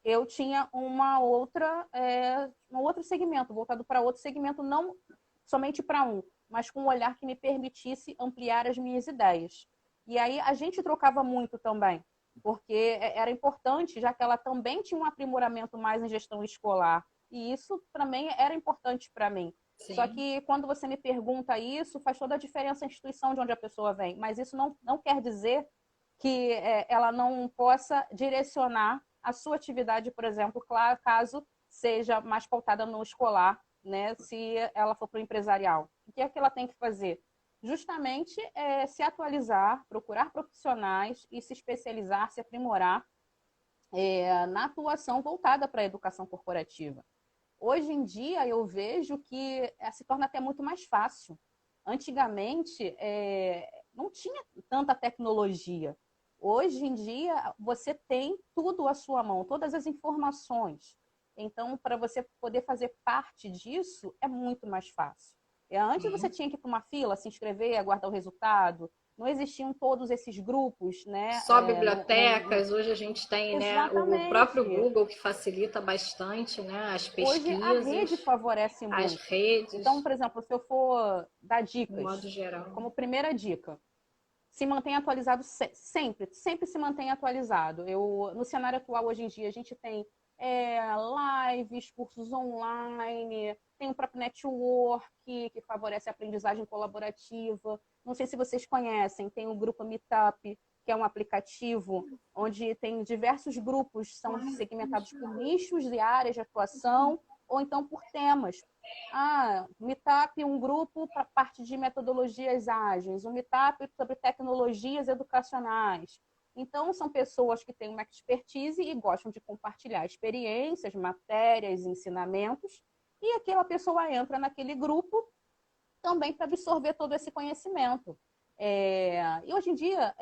Eu tinha um outro segmento, voltado para outro segmento, não somente para um, mas com um olhar que me permitisse ampliar as minhas ideias. E aí a gente trocava muito também, porque era importante, já que ela também tinha um aprimoramento mais em gestão escolar. E isso também era importante para mim. Sim. Só que quando você me pergunta isso, faz toda a diferença a instituição de onde a pessoa vem. Mas isso não quer dizer que ela não possa direcionar a sua atividade, por exemplo, caso seja mais pautada no escolar, né, se ela for para o empresarial. O que é que ela tem que fazer? Justamente se atualizar, procurar profissionais e se especializar, se aprimorar na atuação voltada para a educação corporativa. Hoje em dia, eu vejo que se torna até muito mais fácil. Antigamente, não tinha tanta tecnologia. Hoje em dia, você tem tudo à sua mão, todas as informações. Então, para você poder fazer parte disso, é muito mais fácil. Antes você tinha que ir para uma fila, se inscrever, aguardar o resultado. Não existiam todos esses grupos, né? Só bibliotecas, hoje a gente tem, né, o próprio Exatamente. Google que facilita bastante, né, as Hoje a pesquisas, rede favorece as muito. redes, Então, por exemplo, se eu for dar de dicas, modo geral. como primeira dica, se mantém atualizado sempre, sempre se mantém atualizado. No cenário atual, hoje em dia, a gente tem lives, cursos online, tem o próprio network, que favorece a aprendizagem colaborativa. Não sei se vocês conhecem, tem o grupo Meetup, que é um aplicativo onde tem diversos grupos, são segmentados por nichos e áreas de atuação, ou então por temas. Meetup, um grupo para parte de metodologias ágeis, um Meetup sobre tecnologias educacionais. Então, são pessoas que têm uma expertise e gostam de compartilhar experiências, matérias, ensinamentos, e aquela pessoa entra naquele grupo também para absorver todo esse conhecimento. E hoje em dia,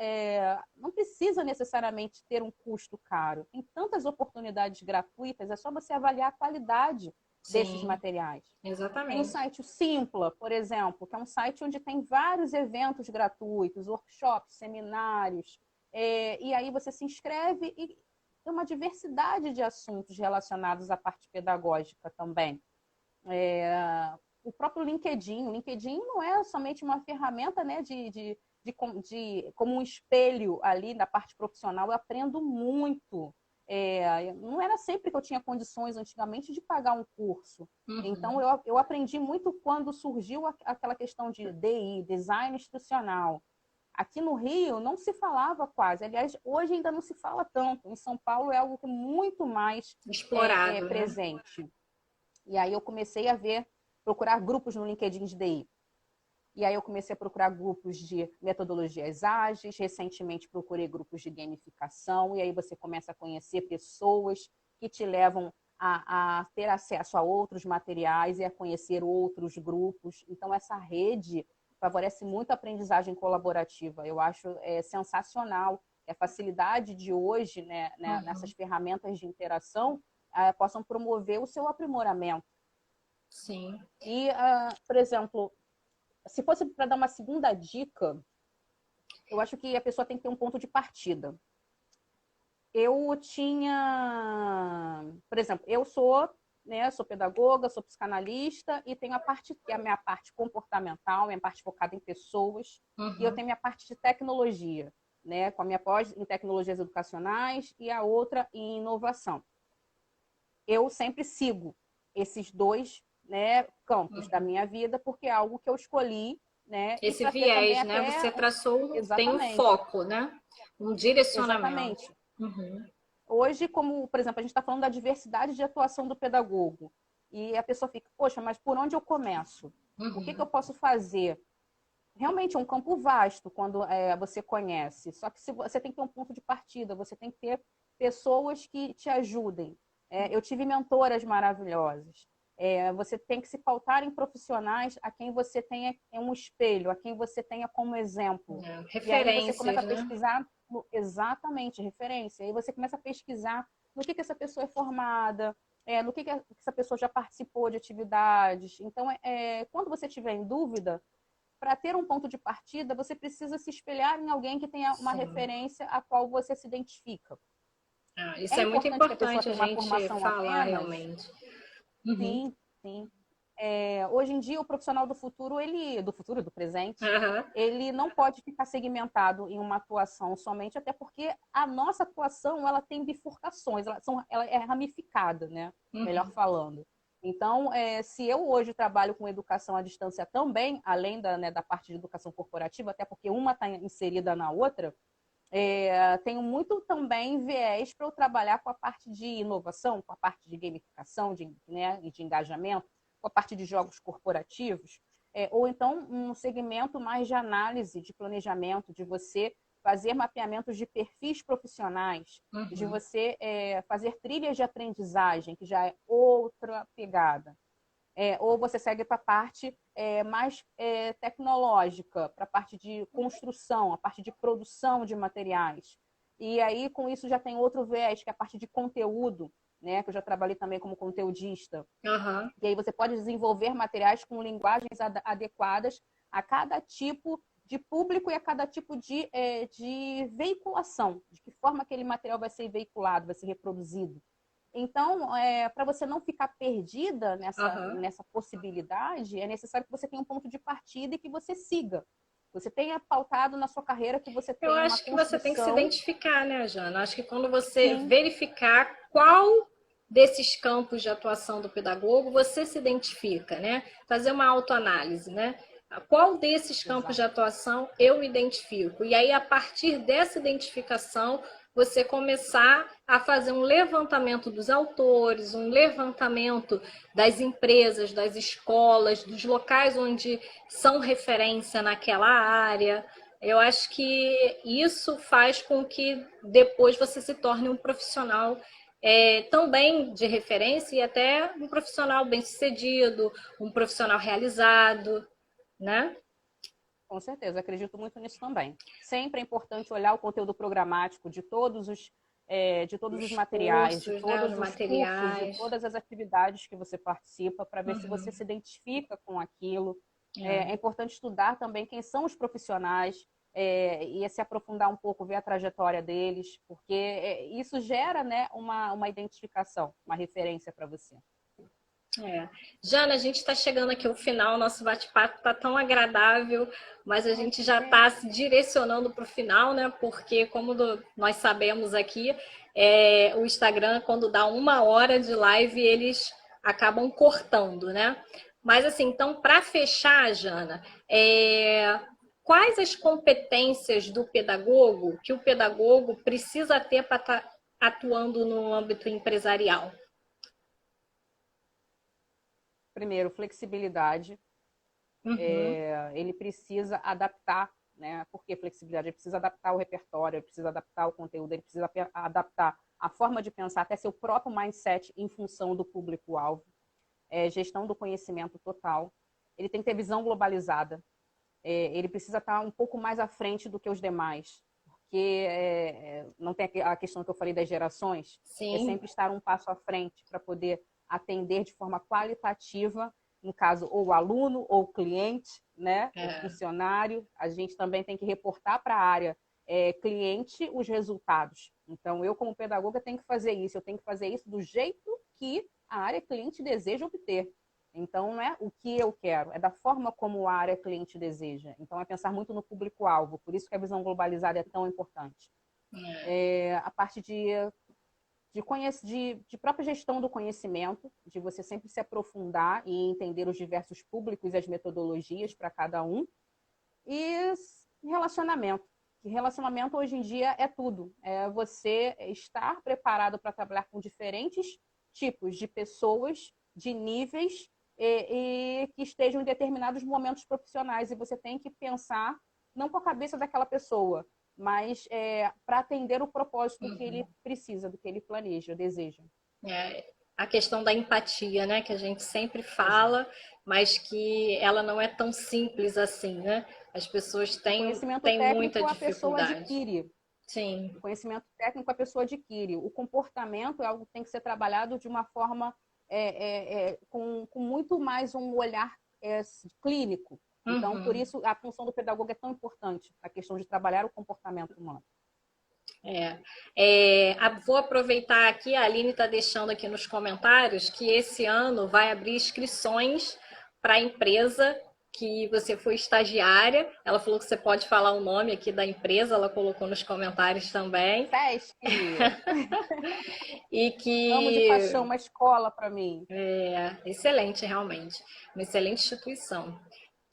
não precisa necessariamente ter um custo caro. Tem tantas oportunidades gratuitas, é só você avaliar a qualidade desses materiais. Exatamente. Tem o site Simpla, por exemplo, que é um site onde tem vários eventos gratuitos, workshops, seminários, e aí você se inscreve e tem uma diversidade de assuntos relacionados à parte pedagógica também. O próprio LinkedIn. O LinkedIn não é somente uma ferramenta, né, como um espelho ali na parte profissional. Eu aprendo muito. Não era sempre que eu tinha condições antigamente de pagar um curso. Então, eu aprendi muito quando surgiu aquela questão de DI, Design Instrucional. Aqui no Rio não se falava quase. Aliás, hoje ainda não se fala tanto. Em São Paulo é algo muito mais explorado, presente. Né? E aí eu comecei a procurar grupos no LinkedIn de DI. E aí eu comecei a procurar grupos de metodologias ágeis, recentemente procurei grupos de gamificação, e aí você começa a conhecer pessoas que te levam a ter acesso a outros materiais e a conhecer outros grupos. Então, essa rede favorece muito a aprendizagem colaborativa. Eu acho sensacional. A facilidade de hoje, né, nessas ferramentas de interação, possam promover o seu aprimoramento. Sim. E, por exemplo, se fosse para dar uma segunda dica, eu acho que a pessoa tem que ter um ponto de partida. Eu tinha, por exemplo, eu sou pedagoga, sou psicanalista e tenho a minha parte comportamental, minha parte focada em pessoas, e eu tenho minha parte de tecnologia, né, com a minha pós em tecnologias educacionais e a outra em inovação. Eu sempre sigo esses dois, né, campos da minha vida, porque é algo que eu escolhi, né? Esse viés, né? Até... Você traçou, tem um Exatamente. foco, né? Um direcionamento. Exatamente. Hoje, como, por exemplo, a gente está falando da diversidade de atuação do pedagogo, e a pessoa fica, poxa, mas por onde eu começo? O que eu posso fazer? Realmente é um campo vasto quando você conhece, só que você tem que ter um ponto de partida, você tem que ter pessoas que te ajudem. Eu tive mentoras maravilhosas. Você tem que se pautar em profissionais a quem você tenha um espelho, a quem você tenha como exemplo. Referências, e aí você começa a pesquisar, né? Exatamente, referência. E aí você começa a pesquisar no que essa pessoa é formada, no que essa pessoa já participou de atividades. Então, quando você tiver em dúvida, para ter um ponto de partida, você precisa se espelhar em alguém que tenha uma referência a qual você se identifica. Isso é muito importante a gente falar realmente. Sim, sim. Hoje em dia, o profissional do futuro, do presente, ele não pode ficar segmentado em uma atuação somente, até porque a nossa atuação ela tem bifurcações, ela é ramificada, né? Melhor falando. Então, se eu hoje trabalho com educação à distância também, além da parte de educação corporativa, até porque uma está inserida na outra, tenho muito também viés para eu trabalhar com a parte de inovação, com a parte de gamificação, de engajamento, com a parte de jogos corporativos, ou então um segmento mais de análise, de planejamento, de você fazer mapeamentos de perfis profissionais, de você fazer trilhas de aprendizagem, que já é outra pegada. Ou você segue para a parte mais tecnológica, para a parte de construção, a parte de produção de materiais. E aí, com isso, já tem outro viés, que é a parte de conteúdo, né? Que eu já trabalhei também como conteudista. Uhum. E aí você pode desenvolver materiais com linguagens adequadas a cada tipo de público e a cada tipo de veiculação, de que forma aquele material vai ser veiculado, vai ser reproduzido. Então, para você não ficar perdida nessa possibilidade, é necessário que você tenha um ponto de partida e que você siga. Você tenha pautado na sua carreira, que você tenha uma construção. Eu acho que você tem que se identificar, né, Jana? Acho que quando você Sim. verificar qual desses campos de atuação do pedagogo você se identifica, né? Fazer uma autoanálise, né? Qual desses campos de atuação eu me identifico? E aí, a partir dessa identificação, você começar a fazer um levantamento dos autores, um levantamento das empresas, das escolas, dos locais onde são referência naquela área. Eu acho que isso faz com que depois você se torne um profissional também de referência e até um profissional bem-sucedido, um profissional realizado, né? Com certeza, acredito muito nisso também. Sempre é importante olhar o conteúdo programático de todos os materiais, cursos, de todos os os materiais. cursos, de todas as atividades que você participa, para ver se você se identifica com aquilo. É importante estudar também quem são os profissionais e se aprofundar um pouco, ver a trajetória deles, porque isso gera, né, uma identificação, uma referência para você. Jana, a gente está chegando aqui ao final, nosso bate-papo está tão agradável, mas a gente já está se direcionando para o final, né? Porque, como nós sabemos aqui, o Instagram, quando dá 1 hora de live, eles acabam cortando, né? Mas, assim, então, para fechar, Jana, quais as competências do pedagogo que o pedagogo precisa ter para estar atuando no âmbito empresarial? Primeiro, flexibilidade. Ele precisa adaptar, né? Por que flexibilidade? Ele precisa adaptar o repertório, ele precisa adaptar o conteúdo, ele precisa adaptar a forma de pensar, até seu próprio mindset em função do público-alvo. Gestão do conhecimento total. Ele tem que ter visão globalizada. Ele precisa estar um pouco mais à frente do que os demais. Porque não tem a questão que eu falei das gerações. Sim. É sempre estar um passo à frente para poder atender de forma qualitativa, no caso, ou o aluno, ou o cliente, né? O funcionário. A gente também tem que reportar para a área cliente os resultados. Então, eu, como pedagoga, tenho que fazer isso. Eu tenho que fazer isso do jeito que a área cliente deseja obter. Então, não é o que eu quero, é da forma como a área cliente deseja. Então, é pensar muito no público-alvo. Por isso que a visão globalizada é tão importante. A parte de própria gestão do conhecimento, de você sempre se aprofundar e entender os diversos públicos e as metodologias para cada um. E relacionamento. Que relacionamento hoje em dia é tudo. É você estar preparado para trabalhar com diferentes tipos de pessoas, de níveis e que estejam em determinados momentos profissionais. E você tem que pensar, não com a cabeça daquela pessoa, mas para atender o propósito que ele precisa, do que ele planeja, deseja. A questão da empatia, né? Que a gente sempre fala, mas que ela não é tão simples assim, né? As pessoas têm muita dificuldade. A pessoa adquire. Sim. O conhecimento técnico a pessoa adquire. O comportamento é algo que tem que ser trabalhado de uma forma com muito mais um olhar clínico. Então, por isso, a função do pedagogo é tão importante, a questão de trabalhar o comportamento humano. Vou aproveitar aqui, a Aline está deixando aqui nos comentários que esse ano vai abrir inscrições para a empresa que você foi estagiária. Ela falou que você pode falar o nome aqui da empresa, ela colocou nos comentários também. SESC! E que... Amo de paixão, uma escola para mim. Excelente, realmente. Uma excelente instituição.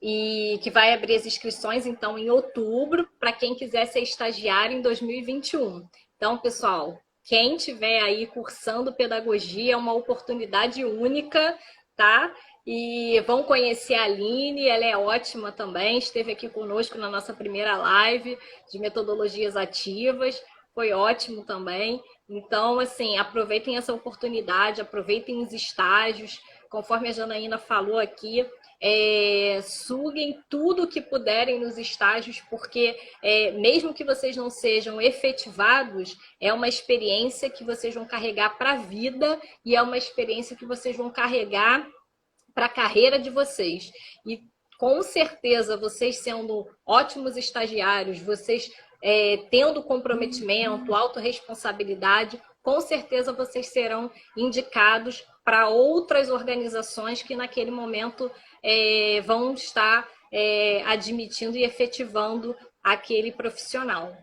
E que vai abrir as inscrições, então, em outubro, para quem quiser ser estagiário em 2021. Então, pessoal, quem estiver aí cursando pedagogia, é uma oportunidade única, tá? E vão conhecer a Aline, ela é ótima também, esteve aqui conosco na nossa primeira live de metodologias ativas, foi ótimo também. Então, assim, aproveitem essa oportunidade, aproveitem os estágios, conforme a Janaína falou aqui, suguem tudo que puderem nos estágios, porque mesmo que vocês não sejam efetivados, é uma experiência que vocês vão carregar para a vida e é uma experiência que vocês vão carregar para a carreira de vocês. E com certeza, vocês sendo ótimos estagiários, vocês tendo comprometimento, autorresponsabilidade, com certeza vocês serão indicados para outras organizações que naquele momento vão estar admitindo e efetivando aquele profissional.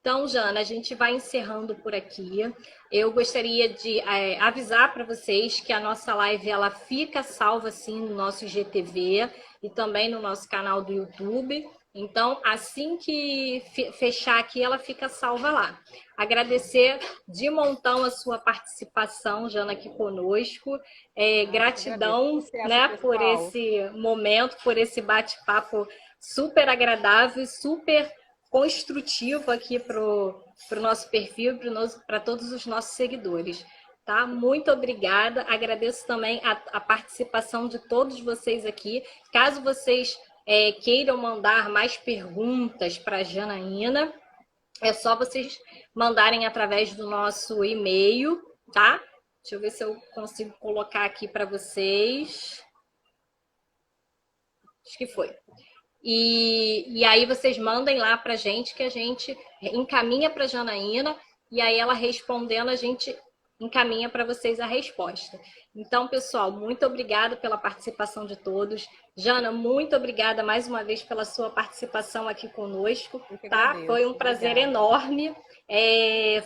Então, Jana, a gente vai encerrando por aqui. Eu gostaria de avisar para vocês que a nossa live ela fica salva sim no nosso IGTV e também no nosso canal do YouTube. Então, assim que fechar aqui, ela fica salva lá. Agradecer de montão a sua participação, Jana, aqui conosco. Gratidão, né, por esse momento, por esse bate-papo super agradável, super construtivo aqui para o nosso perfil e para todos os nossos seguidores. Tá? Muito obrigada. Agradeço também a participação de todos vocês aqui. Caso vocês queiram mandar mais perguntas para a Janaína, é só vocês mandarem através do nosso e-mail, tá? Deixa eu ver se eu consigo colocar aqui para vocês. Acho que foi. E aí vocês mandem lá para a gente, que a gente encaminha para a Janaína, e aí ela respondendo, a gente encaminha para vocês a resposta. Então, pessoal, muito obrigada pela participação de todos. Jana, muito obrigada mais uma vez pela sua participação aqui conosco. Tá? Foi um prazer enorme.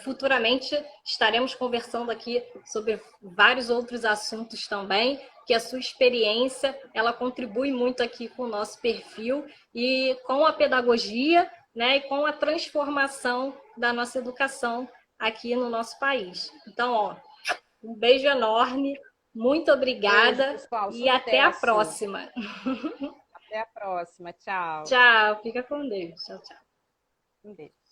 Futuramente estaremos conversando aqui sobre vários outros assuntos também, que a sua experiência ela contribui muito aqui com o nosso perfil e com a pedagogia, né, e com a transformação da nossa educação aqui no nosso país. Então, ó, um beijo enorme, muito obrigada. Beijo, pessoal, e até a próxima. Até a próxima, tchau. Tchau, fica com Deus. Tchau, tchau. Um beijo.